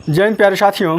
जय हिंद प्यारे साथियों,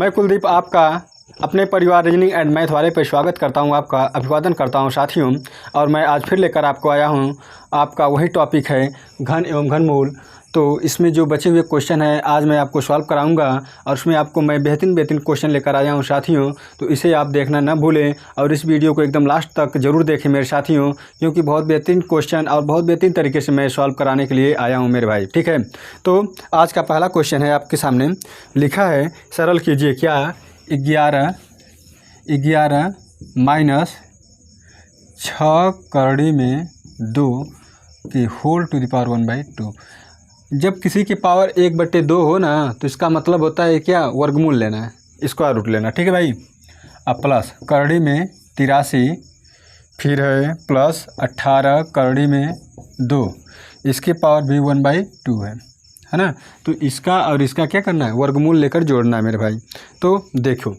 मैं कुलदीप आपका अपने परिवार रीजनिंग एंड मैथ वाले पर स्वागत करता हूं, आपका अभिवादन करता हूं साथियों। और मैं आज फिर लेकर आपको आया हूं, आपका वही टॉपिक है घन एवं घनमूल। तो इसमें जो बचे हुए क्वेश्चन हैं आज मैं आपको सॉल्व कराऊंगा और उसमें आपको मैं बेहतरीन क्वेश्चन लेकर आया हूं साथियों। तो इसे आप देखना ना भूलें और इस वीडियो को एकदम लास्ट तक ज़रूर देखें मेरे साथियों, क्योंकि बहुत बेहतरीन क्वेश्चन और बहुत बेहतरीन तरीके से मैं सॉल्व कराने के लिए आया हूं मेरे भाई। ठीक है, तो आज का पहला क्वेश्चन है आपके सामने लिखा है, सरल कीजिए क्या 11 माइनस 6 करड़ी में 2 की होल टू द पावर 1/2। जब किसी की पावर 1/2 हो ना तो इसका मतलब होता है क्या, वर्गमूल लेना है, स्क्वायर रूट लेना। ठीक है भाई। अब प्लस करड़ी में 83, फिर है प्लस 18 करड़ी में 2, इसकी पावर भी 1/2 है ना। तो इसका और इसका क्या करना है, वर्गमूल लेकर जोड़ना है मेरे भाई। तो देखो,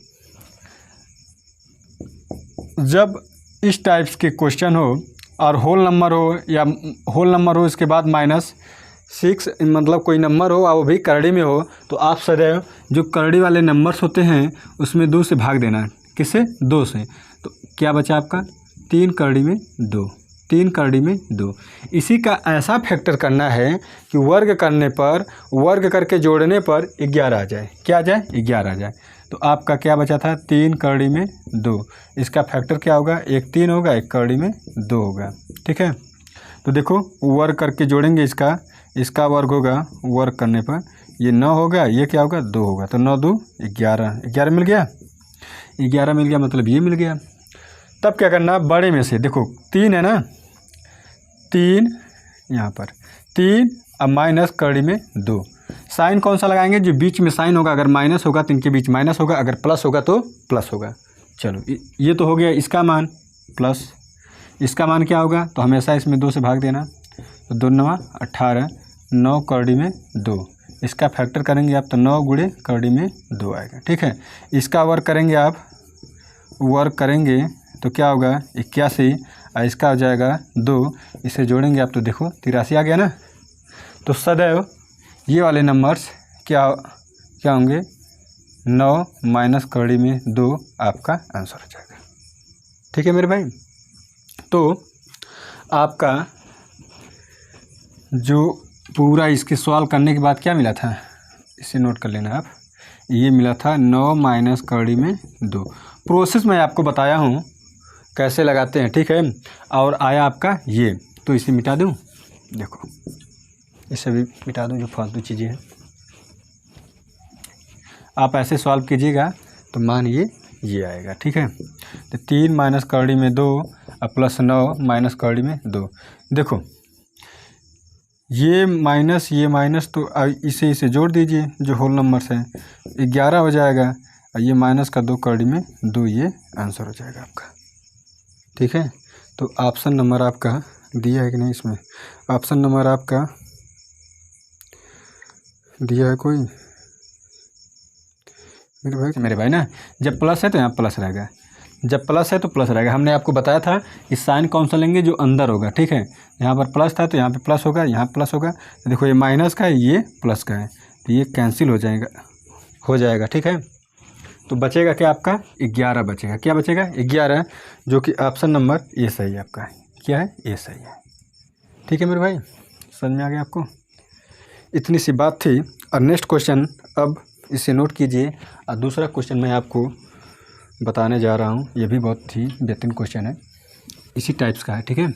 जब इस टाइप्स के क्वेश्चन हो और होल नंबर हो या होल नंबर हो इसके बाद -6 मतलब कोई नंबर हो और वो भी करड़ी में हो, तो आप सदैव जो करड़ी वाले नंबर्स होते हैं उसमें 2 से भाग देना है। किससे? 2 से। तो क्या बचा आपका 3 करड़ी में 2, 3 करड़ी में 2। इसी का ऐसा फैक्टर करना है कि वर्ग करने पर, वर्ग करके जोड़ने पर 11 आ जाए। क्या आ जाए? 11 आ जाए। तो आपका क्या बचा था? 3 करड़ी में 2। इसका फैक्टर क्या होगा? 1 3 होगा, 1 करड़ी में 2 होगा। ठीक है, तो देखो वर्ग करके जोड़ेंगे, इसका वर्ग होगा, वर्ग करने पर ये 9 होगा, ये क्या होगा? 2 होगा। तो 9 2 11, 11 मिल गया, 11 मिल गया, मतलब ये मिल गया। तब क्या करना, बड़े में से देखो 3 है ना, 3 यहाँ पर 3 अब माइनस करड़ी में 2। साइन कौन सा लगाएंगे? जो बीच में साइन होगा, अगर माइनस होगा तो इनके बीच माइनस होगा, अगर प्लस होगा तो प्लस होगा। चलो ये तो हो गया इसका मान प्लस, इसका मान क्या होगा? तो हमेशा इसमें 2 से भाग देना। तो 2 9 18, 9 करड़ी में 2, इसका फैक्टर करेंगे आप तो 9 गुणे करड़ी में 2 आएगा। ठीक है, इसका वर्ग करेंगे आप, वर्ग करेंगे तो क्या होगा? 81 और इसका हो जाएगा 2, इसे जोड़ेंगे आप तो देखो 83 आ गया ना। तो सदैव ये वाले नंबर्स क्या होंगे? 9 माइनस करड़ी में 2 आपका आंसर हो जाएगा। ठीक है मेरे भाई। तो आपका जो पूरा इसके सॉल्व करने के बाद क्या मिला था, इसे नोट कर लेना आप। ये मिला था 9 माइनस करड़ी में 2। प्रोसेस मैं आपको बताया हूँ कैसे लगाते हैं। ठीक है, और आया आपका ये, तो इसे मिटा दूँ, देखो इसे भी मिटा दूँ जो फालतू चीज़ें हैं। आप ऐसे सॉल्व कीजिएगा तो मान ये आएगा। ठीक है, तो 3 माइनस करड़ी में 2 और प्लस 9 माइनस करड़ी में 2। देखो ये माइनस तो इसे जोड़ दीजिए जो होल नंबर्स हैं, 11 हो जाएगा और ये माइनस का 2 करड़ी में 2, ये आंसर हो जाएगा आपका। ठीक है, तो ऑप्शन नंबर आपका दिया है कि नहीं? इसमें ऑप्शन नंबर आपका दिया है कोई? मेरे भाई ना, जब प्लस है तो यहाँ प्लस रहेगा, जब प्लस है तो प्लस रहेगा। हमने आपको बताया था कि साइन कौन सा लेंगे? जो अंदर होगा। ठीक है, यहाँ पर प्लस था तो यहाँ पे प्लस होगा, यहाँ प्लस होगा। तो देखो ये माइनस का है, ये प्लस का है, तो ये कैंसिल हो जाएगा। ठीक है, तो बचेगा क्या आपका? 11 बचेगा। क्या बचेगा? 11, जो कि ऑप्शन नंबर ए सही है आपका। क्या है? ए सही है। ठीक है मेरे भाई, समझ में आ गया आपको? इतनी सी बात थी। और नेक्स्ट क्वेश्चन अब इसे नोट कीजिए। और दूसरा क्वेश्चन मैं आपको बताने जा रहा हूँ, ये भी बहुत ही बेहतरीन क्वेश्चन है, इसी टाइप्स का है। ठीक है,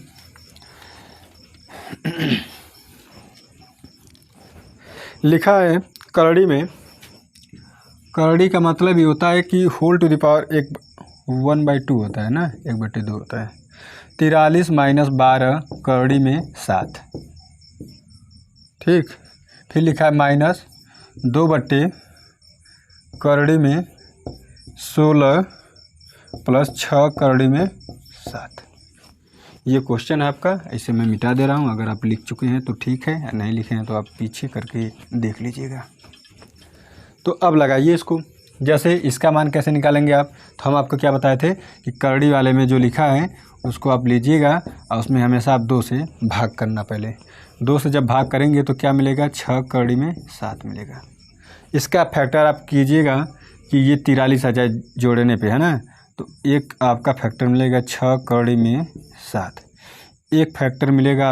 लिखा है करड़ी में, करड़ी का मतलब ये होता है कि होल टू द पावर 1/2 होता है ना, 1/2 होता है। 43 माइनस 12 करड़ी में 7। ठीक, फिर लिखा है माइनस 2 करड़ी में 16 प्लस 6 करड़ी में 7। ये क्वेश्चन है आपका, इसे मैं मिटा दे रहा हूँ। अगर आप लिख चुके हैं तो ठीक है, नहीं लिखे हैं तो आप पीछे करके देख लीजिएगा। तो अब लगाइए इसको। जैसे इसका मान कैसे निकालेंगे आप, तो हम आपको क्या बताए थे कि करड़ी वाले में जो लिखा है उसको आप लीजिएगा और उसमें हमेशा आप 2 से भाग करना। पहले 2 से जब भाग करेंगे तो क्या मिलेगा? 6 करड़ी में 7 मिलेगा। इसका फैक्टर आप कीजिएगा कि ये 43 आ जाए जोड़ने पे, है ना। तो एक आपका फैक्टर मिलेगा 6 कड़ी में 7, एक फैक्टर मिलेगा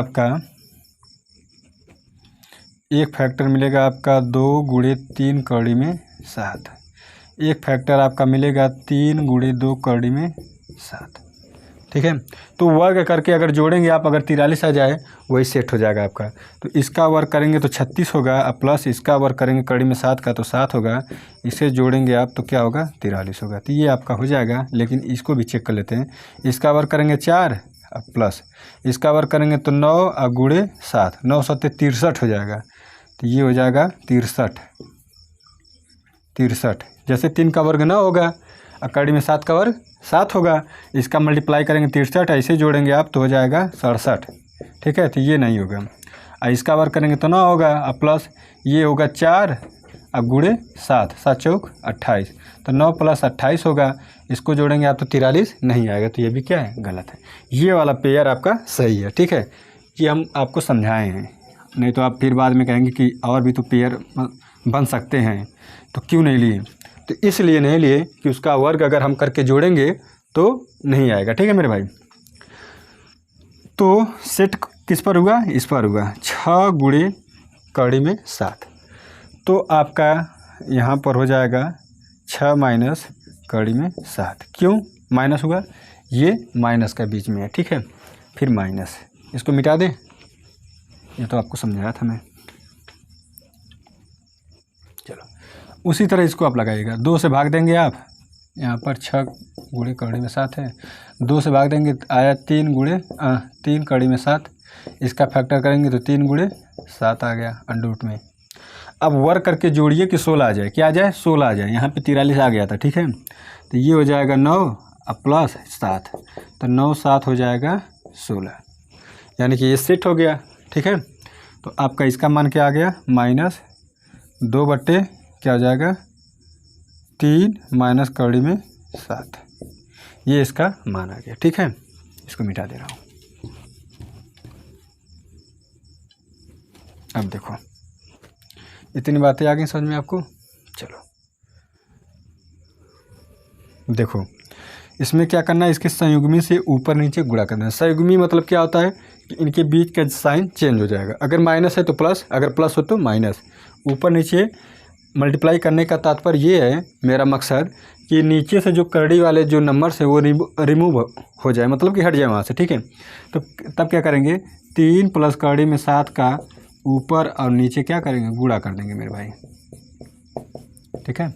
आपका 2 गुणे 3 कड़ी में 7, एक फैक्टर आपका मिलेगा 3 गुणे 2 कड़ी में 7, ठीक है। तो वर्ग करके अगर जोड़ेंगे आप, अगर 43 आ जाए वही सेट हो जाएगा आपका। तो इसका वर्ग करेंगे तो 36 होगा, प्लस इसका वर्ग करेंगे कड़ी में 7 का तो 7 होगा, इसे जोड़ेंगे आप तो क्या होगा 43 होगा। तो ये आपका हो जाएगा। लेकिन इसको भी चेक कर लेते हैं। इसका वर्ग करेंगे 4 प्लस इसका वर्ग करेंगे तो 9 और गुणे 7, 9 7 63 हो जाएगा। तो ये हो जाएगा 63। जैसे 3 का वर्ग 9 होगा और कड़ी में 7 का वर्ग 7 होगा, इसका मल्टीप्लाई करेंगे 63, ऐसे जोड़ेंगे आप तो हो जाएगा 67, ठीक है। तो ये नहीं होगा। और इसका वर्ग करेंगे तो 9 होगा और प्लस ये होगा 4 और गुणे 7, 7 चौक 28, तो 9 प्लस 28 होगा, इसको जोड़ेंगे आप तो 43 नहीं आएगा। तो ये भी क्या है, गलत है। ये वाला पेयर आपका सही है, ठीक है। ये हम आपको समझाए हैं, नहीं तो आप फिर बाद में कहेंगे कि और भी तो पेयर बन सकते हैं तो क्यों नहीं लिए। तो इसलिए नहीं लिए कि उसका वर्ग अगर हम करके जोड़ेंगे तो नहीं आएगा, ठीक है मेरे भाई। तो सेट किस पर हुआ, इस पर हुआ 6 गुणे कड़ी में 7, तो आपका यहाँ पर हो जाएगा 6 माइनस कड़ी में 7। क्यों माइनस हुआ, ये माइनस का बीच में है, ठीक है। फिर माइनस, इसको मिटा दें, ये तो आपको समझाया था मैं। चलो उसी तरह इसको आप लगाइएगा, 2 से भाग देंगे आप, यहाँ पर 6 गुणे कड़ी में 7 है, 2 से भाग देंगे आया 3 गुणे 3 कड़ी में 7, इसका फैक्टर करेंगे तो 3 गुणे 7 आ गया अंडर में। अब वर्ग करके जोड़िए कि 16 आ जाए, क्या आ जाए 16 आ जाए, यहाँ पे 43 आ गया था, ठीक है। तो ये हो जाएगा 9 और प्लस 7, तो 9 7 हो जाएगा 16, यानी कि ये सेट हो गया, ठीक है। तो आपका इसका मान क्या आ गया, -2 बट्टे क्या हो जाएगा 3 माइनस कड़ी में 7, ये इसका मान आ गया, ठीक है। इसको मिटा दे रहा हूँ। अब देखो इतनी बातें आ गई समझ में आपको। चलो देखो इसमें क्या करना है, इसके संयुग्मी से ऊपर नीचे गुणा करना है। संयुग्मी मतलब क्या होता है कि इनके बीच का साइन चेंज हो जाएगा, अगर माइनस है तो प्लस, अगर प्लस हो तो माइनस। ऊपर नीचे मल्टीप्लाई करने का तात्पर्य ये है, मेरा मकसद कि नीचे से जो करड़ी वाले जो नंबर्स है वो रिमूव हो जाए, मतलब कि हट जाए वहाँ से, ठीक है। तो तब क्या करेंगे, 3 प्लस करड़ी में 7 का ऊपर और नीचे क्या करेंगे, गुणा कर देंगे मेरे भाई, ठीक है।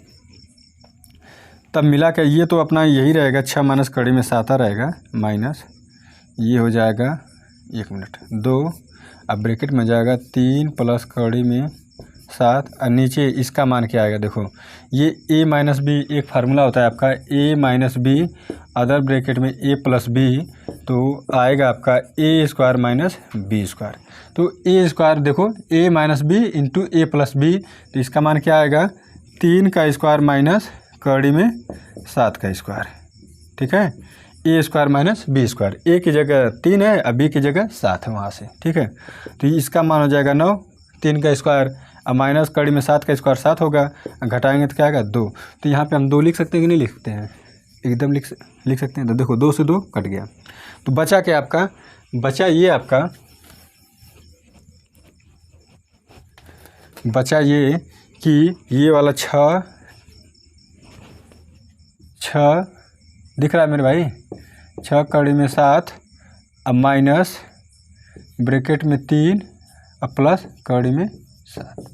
तब मिला के ये तो अपना यही रहेगा, 6 माइनस कड़ी में 7 रहेगा, माइनस ये हो जाएगा 1 मिनट 2, अब ब्रैकेट में जाएगा 3 प्लस कड़ी में 7 और नीचे इसका मान क्या आएगा, देखो ये a माइनस बी एक फार्मूला होता है आपका, a minus B other bracket में a प्लस बी, तो आएगा आपका a square minus B square. तो a स्क्वायर देखो a minus B into A plus B, तो इसका मान क्या आएगा 3 का स्क्वायर माइनस कड़ी में 7 का स्क्वायर, ठीक है। a square minus B square, a की जगह 3 है और b की जगह 7 है वहाँ से, ठीक है। तो इसका मान हो जाएगा 9, 3 का स्क्वायर और माइनस कड़ी में 7 का स्क्वायर 7 होगा, घटाएंगे तो क्या आएगा 2। तो यहाँ पे हम 2 लिख सकते हैं कि नहीं लिख सकते हैं, एकदम लिख सकते हैं। तो देखो 2 से 2 कट गया, तो बचा क्या आपका, बचा ये आपका, बचा ये कि ये वाला 6 दिख रहा है मेरे भाई, 6 कड़ी में 7 अब माइनस ब्रैकेट में 3 अब प्लस कड़ी में 7।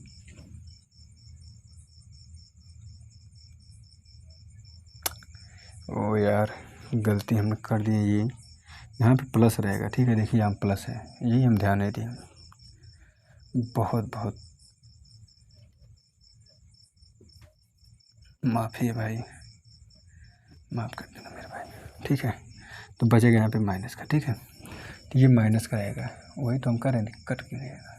ओ यार गलती हमने कर दी है, ये यहाँ पे प्लस रहेगा, ठीक है। देखिए यहाँ प्लस है, यही हम ध्यान नहीं दिए, बहुत बहुत माफ़ी है भाई, माफ़ कर देना मेरे भाई, ठीक है। तो बचेगा यहाँ पे माइनस का, ठीक है। तो ये माइनस का रहेगा, वही तो हम कर रहे हैं, कट क्यों रहेगा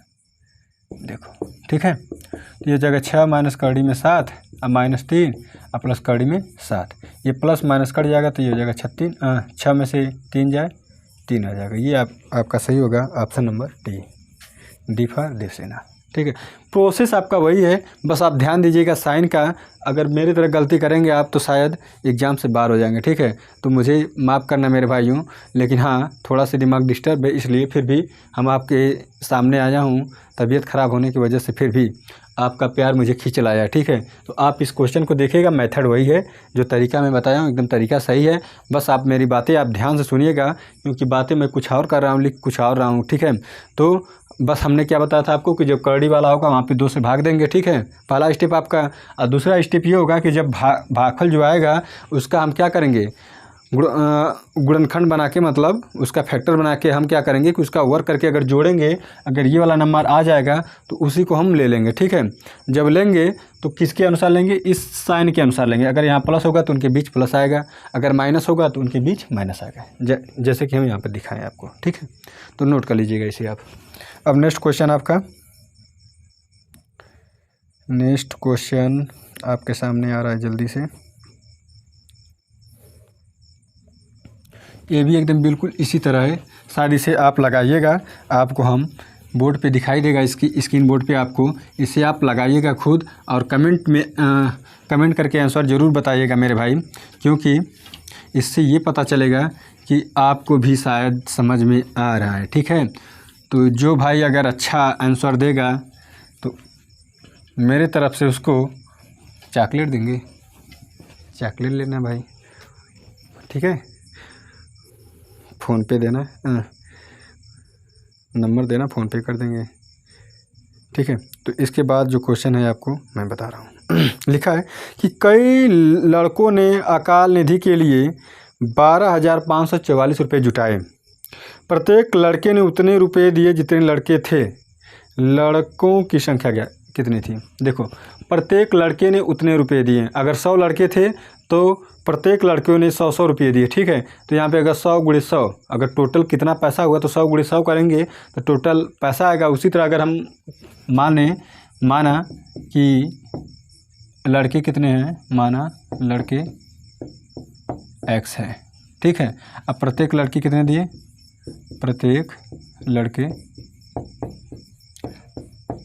देखो, ठीक है। तो ये जगह 6 माइनस कड़ी में 7 और -3 और प्लस कड़ी में 7, ये प्लस माइनस कट जाएगा तो ये हो जाएगा 6 में से 3 जाए 3 आ जाएगा। ये आपका सही होगा option number D, D for Devsena. ठीक है, प्रोसेस आपका वही है, बस आप ध्यान दीजिएगा साइन का। अगर मेरी तरह गलती करेंगे आप तो शायद एग्ज़ाम से बाहर हो जाएंगे, ठीक है। तो मुझे माफ़ करना मेरे भाइयों, लेकिन हाँ थोड़ा सा दिमाग डिस्टर्ब है, इसलिए फिर भी हम आपके सामने आया हूँ। तबीयत ख़राब होने की वजह से फिर भी आपका प्यार मुझे खींच लाया, ठीक है। तो आप इस क्वेश्चन को देखिएगा, मेथड वही है, जो तरीका मैं बताया हूँ एकदम तरीका सही है। बस आप मेरी बातें आप ध्यान से सुनिएगा, क्योंकि बातें मैं कुछ और कर रहा हूँ, लिख कुछ और रहा हूँ, ठीक है। तो बस हमने क्या बताया था आपको कि जब करड़ी वाला होगा वहाँ पे 2 से भाग देंगे, ठीक है, पहला स्टेप आपका। और दूसरा स्टेप ये होगा कि जब भागफल जो आएगा उसका हम क्या करेंगे, गुणनखंड बना के, मतलब उसका फैक्टर बना के हम क्या करेंगे कि उसका वर्क करके अगर जोड़ेंगे, अगर ये वाला नंबर आ जाएगा तो उसी को हम ले लेंगे, ठीक है। जब लेंगे तो किसके अनुसार लेंगे, इस साइन के अनुसार लेंगे। अगर यहाँ प्लस होगा तो उनके बीच प्लस आएगा, अगर माइनस होगा तो उनके बीच माइनस आएगा, जैसे कि हम यहाँ पर दिखाएं आपको, ठीक है। तो नोट कर लीजिएगा इसे आप। अब नेक्स्ट क्वेश्चन आपके सामने आ रहा है जल्दी से। ये भी एकदम बिल्कुल इसी तरह है, शायद इसे आप लगाइएगा, आपको हम बोर्ड पे दिखाई देगा, इसकी स्क्रीन बोर्ड पे आपको, इसे आप लगाइएगा खुद और कमेंट करके आंसर ज़रूर बताइएगा मेरे भाई, क्योंकि इससे ये पता चलेगा कि आपको भी शायद समझ में आ रहा है, ठीक है। तो जो भाई अगर अच्छा आंसर देगा तो मेरे तरफ से उसको चॉकलेट देंगे, चॉकलेट लेना भाई, ठीक है। फ़ोन पे देना, नंबर देना, फ़ोन पे कर देंगे, ठीक है। तो इसके बाद जो क्वेश्चन है आपको मैं बता रहा हूँ। लिखा है कि कई लड़कों ने अकाल निधि के लिए 12,544 रुपये जुटाए। प्रत्येक लड़के ने उतने रुपए दिए जितने लड़के थे। लड़कों की संख्या कितनी थी। देखो, प्रत्येक लड़के ने उतने रुपए दिए। अगर 100 लड़के थे तो प्रत्येक लड़कियों ने 100 रुपये दिए, ठीक है। तो यहाँ पे अगर 100 × 100, अगर टोटल कितना पैसा हुआ तो 100 × 100 करेंगे तो टोटल पैसा आएगा। उसी तरह अगर हम माना कि लड़के कितने हैं, माना लड़के X है, ठीक है। अब प्रत्येक लड़की कितने दिए, प्रत्येक लड़के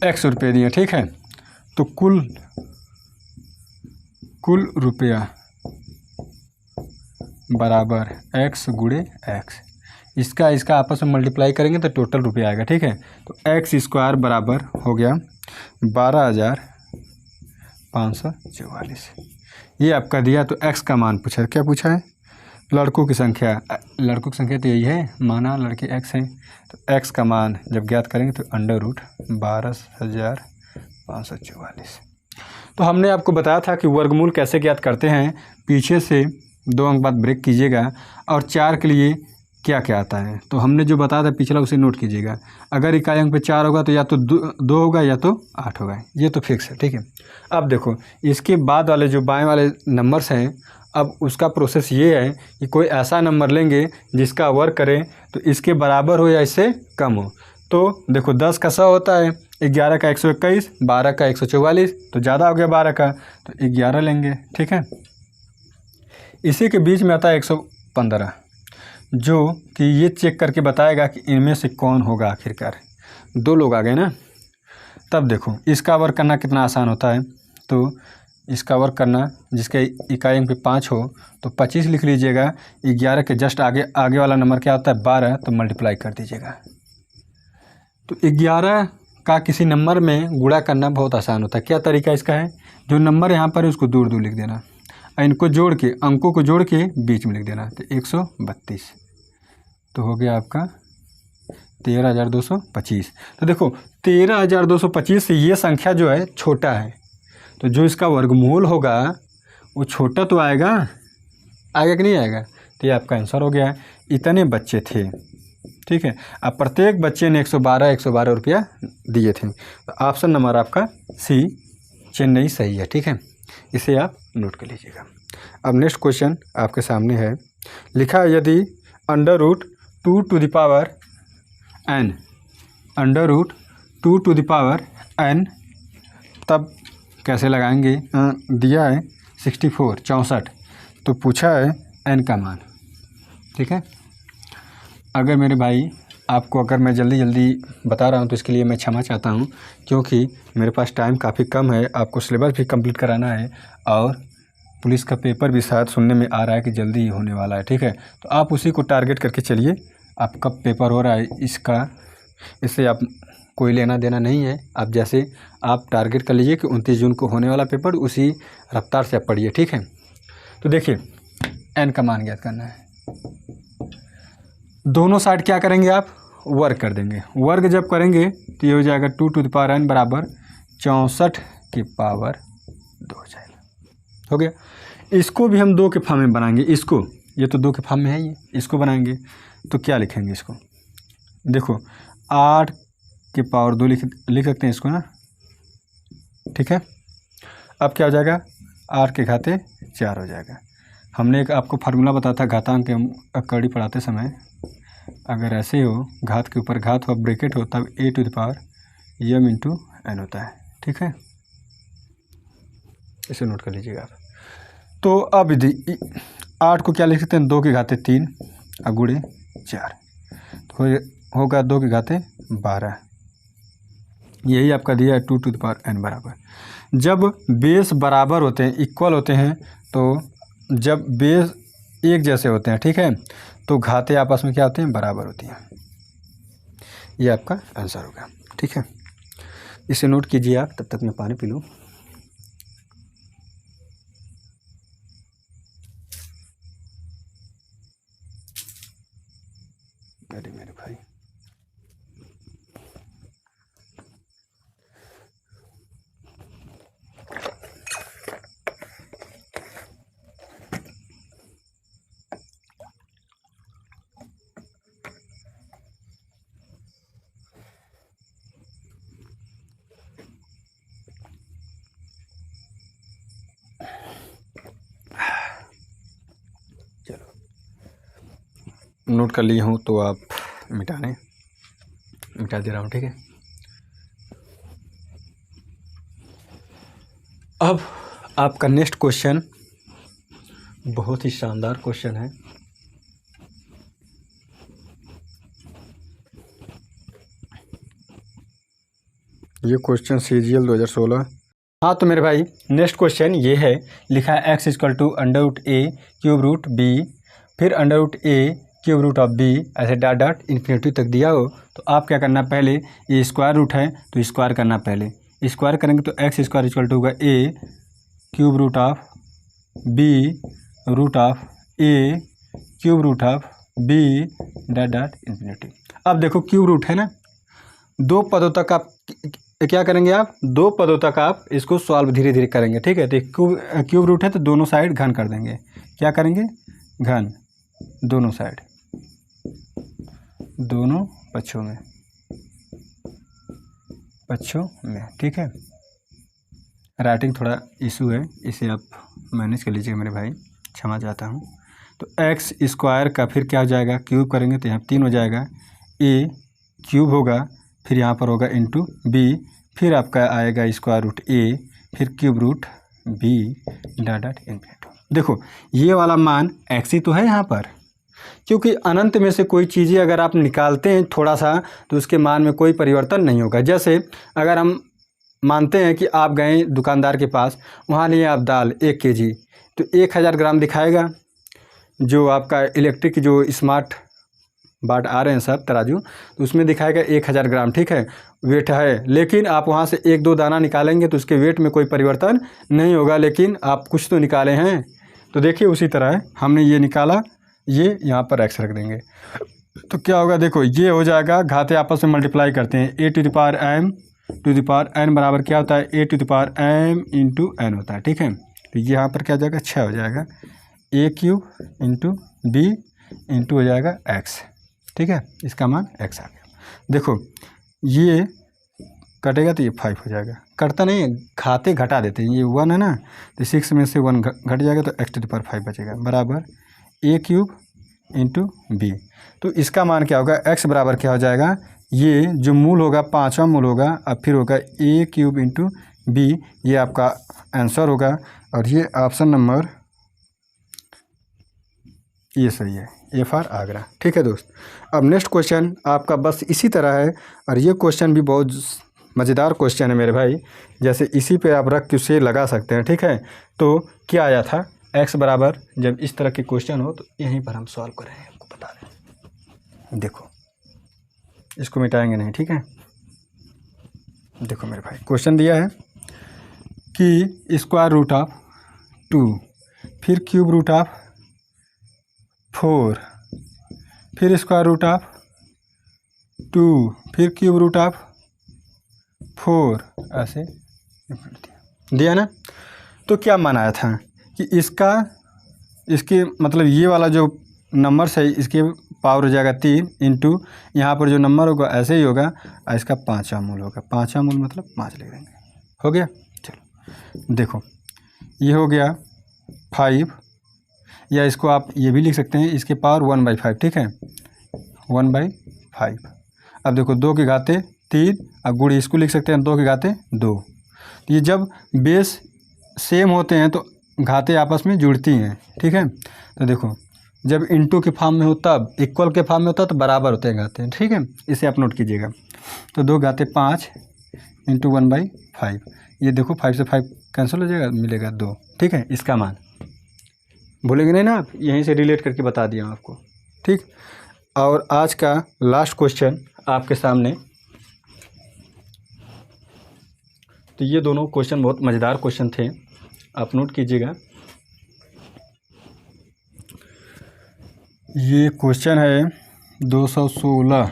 X रुपये दिए, ठीक है। तो कुल रुपया बराबर X × X, इसका आपस में मल्टीप्लाई करेंगे तो टोटल रुपया आएगा, ठीक है। तो X² बराबर हो गया 12,544। ये आपका दिया। तो X का मान पूछा, क्या पूछा है, लड़कों की संख्या। लड़कों की संख्या तो यही है, माना लड़के X हैं, तो X का मान जब ज्ञात करेंगे तो √12,544। तो हमने आपको बताया था कि वर्गमूल कैसे ज्ञात करते हैं, पीछे से 2 अंक बाद ब्रेक कीजिएगा, और 4 के लिए क्या क्या आता है। तो हमने जो बताया था पिछला उसे नोट कीजिएगा। अगर इकाई अंक पे 4 होगा तो या तो 2 होगा या तो 8 होगा, ये तो फिक्स है, ठीक है। अब देखो, इसके बाद वाले जो बाएं वाले नंबर्स हैं, अब उसका प्रोसेस ये है कि कोई ऐसा नंबर लेंगे जिसका वर्ग करें तो इसके बराबर हो या इससे कम हो। तो देखो, 10 का 100 होता है, 11 का 121, 12 का 144, तो ज़्यादा हो गया 12 का, तो 11 लेंगे, ठीक है। इसी के बीच में आता है 115, जो कि ये चेक करके बताएगा कि इनमें से कौन होगा आखिरकार। 2 लोग आ गए ना। तब देखो, इसका वर्क करना कितना आसान होता है। तो इसका वर्क करना, जिसके इकाई अंक पे 5 हो तो 25 लिख लीजिएगा। 11 के जस्ट आगे वाला नंबर क्या होता है, 12, तो मल्टीप्लाई कर दीजिएगा। तो 11 का किसी नंबर में गुणा करना बहुत आसान होता है। क्या तरीका इसका है, जो नंबर यहाँ पर है उसको दूर लिख देना, इनको जोड़ के, अंकों को जोड़ के बीच में लिख देना। तो 132 तो हो गया आपका 13,225। तो देखो, 13,225 से ये संख्या जो है छोटा है, तो जो इसका वर्गमूल होगा वो छोटा तो आएगा कि नहीं आएगा। तो ये आपका आंसर हो गया। इतने बच्चे थे, ठीक है। अब प्रत्येक बच्चे ने 112 रुपया दिए थे। तो ऑप्शन नंबर आपका सी, चेन्नई सही है, ठीक है। इसे आप नोट कर लीजिएगा। अब नेक्स्ट क्वेश्चन आपके सामने है। लिखा है, यदि √2n तब कैसे लगाएंगे। दिया है 64 तो पूछा है n का मान, ठीक है। अगर मेरे भाई आपको अगर मैं जल्दी जल्दी बता रहा हूँ तो इसके लिए मैं क्षमा चाहता हूँ, क्योंकि मेरे पास टाइम काफ़ी कम है, आपको सिलेबस भी कंप्लीट कराना है और पुलिस का पेपर भी शायद सुनने में आ रहा है कि जल्दी ही होने वाला है। ठीक है, तो आप उसी को टारगेट करके चलिए। आप कब पेपर हो रहा है इससे आप कोई लेना देना नहीं है। आप जैसे आप टारगेट कर लीजिए कि 29 जून को होने वाला पेपर, उसी रफ्तार से आप पढ़िए। ठीक है, तो देखिए एन का मान ज्ञात करना है। दोनों साइड क्या करेंगे आप, वर्ग कर देंगे। वर्ग जब करेंगे तो ये हो जाएगा 2 टू द पावर n बराबर 64 की पावर 2 हो जाएगा। हो गया। इसको भी हम 2 के फॉर्म में बनाएंगे। इसको, ये तो 2 के फॉर्म में है, ये इसको बनाएंगे तो क्या लिखेंगे इसको, देखो 8 की पावर 2 लिख सकते हैं इसको ना। ठीक है, अब क्या हो जाएगा, 8 के घाते 4 हो जाएगा। हमने एक आपको फार्मूला बताया था घातांक के कड़ी पढ़ाते समय, अगर ऐसे हो घात के ऊपर घात हो ब्रैकेट हो तब a to the power m into n होता है। ठीक है, इसे नोट कर लीजिएगा आप। तो अब यदि 8 को क्या लिख सकते हैं, 2 के घाते 3 और गुणे 4 तो होगा 2 के घाते 12। यही आपका दिया है 2 टू द पावर n बराबर। जब बेस बराबर होते हैं, इक्वल होते हैं, तो जब बेस एक जैसे होते हैं, ठीक है, तो घाते आपस में क्या होते हैं, बराबर होती हैं। ये आपका आंसर होगा। ठीक है, इसे नोट कीजिए आप, तब तक मैं पानी पी लूँ। अरे मेरे भाई, चलो नोट कर लिए हूँ तो आप मिटा दे रहा हूँ। ठीक है, अब आपका नेक्स्ट क्वेश्चन बहुत ही शानदार क्वेश्चन है। ये क्वेश्चन CGL 2016। हाँ तो मेरे भाई नेक्स्ट क्वेश्चन ये है, लिखा है x equal to √a cube root b, फिर √a cube root of b, ऐसे डॉट डॉट इन्फिनिटी तक दिया हो तो आप क्या करना, पहले ये स्क्वायर रूट है तो स्क्वायर करना, पहले स्क्वायर करेंगे तो x स्क्वायर इक्वल टू होगा a cube root of b root of a cube root of b dot dot infinity. अब देखो क्यूब रूट है ना, 2 पदों तक आप क्या करेंगे, आप 2 पदों तक आप इसको सॉल्व धीरे धीरे करेंगे। ठीक है, तो क्यूब रूट है तो दोनों साइड घन कर देंगे। क्या करेंगे, घन, दोनों साइड, दोनों पक्षों में। ठीक है, राइटिंग थोड़ा इशू है, इसे आप मैनेज कर लीजिएगा मेरे भाई, क्षमा चाहता हूँ। तो एक्स स्क्वायर का फिर क्या हो जाएगा, क्यूब करेंगे तो यहाँ 3 हो जाएगा, ए क्यूब होगा, फिर यहाँ पर होगा इंटू बी, फिर आपका आएगा स्क्वायर रूट ए, फिर cube root B dot dot infinity. देखो ये वाला मान एक्स ही तो है यहाँ पर, क्योंकि अनंत में से कोई चीज़ें अगर आप निकालते हैं थोड़ा सा तो उसके मान में कोई परिवर्तन नहीं होगा। जैसे अगर हम मानते हैं कि आप गए दुकानदार के पास, वहाँ लिए आप दाल 1 kg, तो 1000 ग्राम दिखाएगा। जो आपका इलेक्ट्रिक जो स्मार्ट बाट आ रहे हैं सब तराजू, तो उसमें दिखाएगा 1000 ग्राम। ठीक है, वेट है, लेकिन आप वहाँ से 1-2 दाना निकालेंगे तो उसके वेट में कोई परिवर्तन नहीं होगा, लेकिन आप कुछ तो निकाले हैं। तो देखिए उसी तरह हमने ये निकाला, ये यहाँ पर एक्स रख देंगे तो क्या होगा, देखो ये हो जाएगा, घाते आपस में मल्टीप्लाई करते हैं, a to the power m to the power n बराबर क्या होता है, a to the power m into n होता है। ठीक है, तो ये यहाँ पर क्या हो जाएगा, 6 हो जाएगा, a cube into b into हो जाएगा x। ठीक है, इसका मान x आ गया। देखो ये कटेगा तो ये 5 हो जाएगा, कटता नहीं है, घाते घटा देते हैं, ये 1 है ना, तो 6 में से 1 घट जाएगा तो x टू द पावर 5 बचेगा, बराबर a क्यूब इंटू बी। तो इसका मान क्या होगा, x बराबर क्या हो जाएगा, ये जो मूल होगा 5वां मूल होगा, अब फिर होगा a क्यूब इंटू बी, ये आपका आंसर होगा। और ये ऑप्शन नंबर ये सही है, ए फॉर आगरा। ठीक है दोस्त, अब नेक्स्ट क्वेश्चन आपका बस इसी तरह है, और ये क्वेश्चन भी बहुत मज़ेदार क्वेश्चन है मेरे भाई, जैसे इसी पे आप रख के उसे लगा सकते हैं। ठीक है, तो क्या आया था, x बराबर, जब इस तरह के क्वेश्चन हो तो यहीं पर हम सॉल्व करेंगे, आपको बता दें। देखो इसको मिटाएंगे नहीं, ठीक है। देखो मेरे भाई क्वेश्चन दिया है कि स्क्वायर रूट ऑफ 2, फिर क्यूब रूट ऑफ 4, फिर स्क्वायर रूट ऑफ 2, फिर क्यूब रूट ऑफ 4, ऐसे दिया ना। तो क्या मान आया था कि इसके मतलब ये वाला जो नंबर है इसके पावर हो जाएगा 3 इंटू यहाँ पर जो नंबर होगा ऐसे ही होगा, और इसका 5वां मूल होगा। 5वां मूल मतलब 5 लिख देंगे, हो गया। चलो देखो ये हो गया 5, या इसको आप ये भी लिख सकते हैं, इसके पावर 1/5। ठीक है, 1/5। अब देखो 2 की घाते 3, अब गुण इसको लिख सकते हैं 2 की घाते 2। ये जब बेस सेम होते हैं तो घाते आपस में जुड़ती हैं। ठीक है, तो देखो जब इंटू के फॉर्म में हो तब, इक्वल के फॉर्म में होता है तो बराबर होते हैं घाते। ठीक है, इसे आप नोट कीजिएगा। तो 2 घाते 5 इंटू 1/5, ये देखो 5 से 5 कैंसिल हो जाएगा, मिलेगा 2। ठीक है, इसका मान भूलेंगे नहीं ना आप, यहीं से रिलेट करके बता दिया आपको। ठीक, और आज का लास्ट क्वेश्चन आपके सामने। तो ये दोनों क्वेश्चन बहुत मज़ेदार क्वेश्चन थे, आप नोट कीजिएगा। ये क्वेश्चन है 216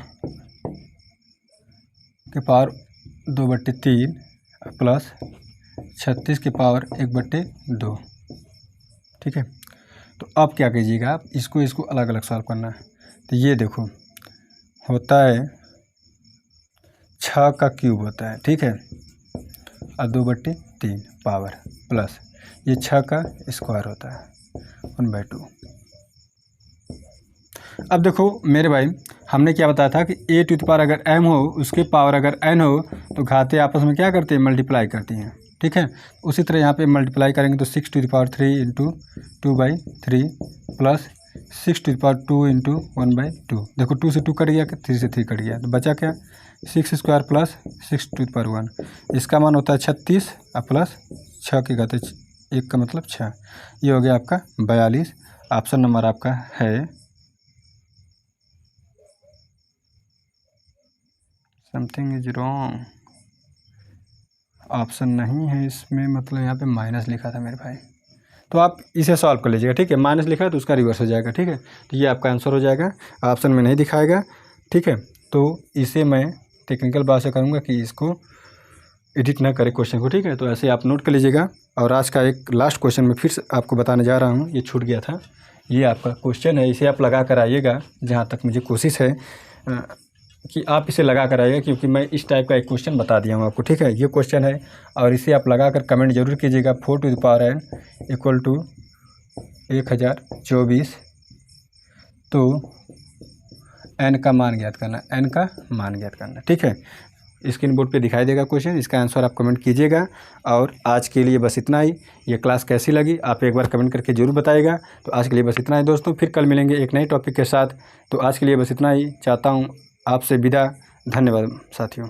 के पावर 2/3 प्लस 36 के पावर 1/2। ठीक है, तो अब क्या कीजिएगा आप, इसको अलग अलग सॉल्व करना है। तो ये देखो होता है 6 का क्यूब होता है। ठीक है, और 2/3 पावर प्लस ये 6 का स्क्वायर होता है 1/2। अब देखो मेरे भाई हमने क्या बताया था कि a टू द पावर अगर m हो, उसके पावर अगर n हो, तो घाते आपस में क्या करते हैं, मल्टीप्लाई करती हैं। ठीक है, उसी तरह यहाँ पे मल्टीप्लाई करेंगे तो 6 to the power 3 into 2/3 plus 6 to the power 2 into 1/2। देखो 2 से 2 कट गया, 3 से 3 कट गया, तो बचा क्या, 6 square plus 6 to the power 1। इसका मान होता है 36 और प्लस 6 के घाते 1 का मतलब 6। ये हो गया आपका 42। ऑप्शन नंबर आपका है, समथिंग इज रॉन्ग, ऑप्शन नहीं है इसमें, मतलब यहाँ पे माइनस लिखा था मेरे भाई। तो आप इसे सॉल्व कर लीजिएगा। ठीक है, माइनस लिखा है तो उसका रिवर्स हो जाएगा। ठीक है, तो ये आपका आंसर हो जाएगा, ऑप्शन में नहीं दिखाएगा। ठीक है, तो इसे मैं टेक्निकल बात से करूँगा कि इसको एडिट ना करे क्वेश्चन को। ठीक है, तो ऐसे आप नोट कर लीजिएगा। और आज का एक लास्ट क्वेश्चन मैं फिर से आपको बताने जा रहा हूँ, ये छूट गया था। ये आपका क्वेश्चन है, इसे आप लगा कर आइएगा, जहाँ तक मुझे कोशिश है कि आप इसे लगा कर आइएगा, क्योंकि मैं इस टाइप का एक क्वेश्चन बता दिया हूँ आपको। ठीक है, ये क्वेश्चन है और इसे आप लगा कर कमेंट जरूर कीजिएगा। 4 to the power n equal to 1024। तो n का मान ज्ञात करना, n का मान ज्ञात करना। ठीक है, स्क्रीन बोर्ड पे दिखाई देगा क्वेश्चन, इसका आंसर आप कमेंट कीजिएगा। और आज के लिए बस इतना ही। ये क्लास कैसी लगी आप एक बार कमेंट करके ज़रूर बताइएगा। तो आज के लिए बस इतना ही दोस्तों, फिर कल मिलेंगे एक नए टॉपिक के साथ। तो आज के लिए बस इतना ही, चाहता हूँ आपसे विदा। धन्यवाद साथियों।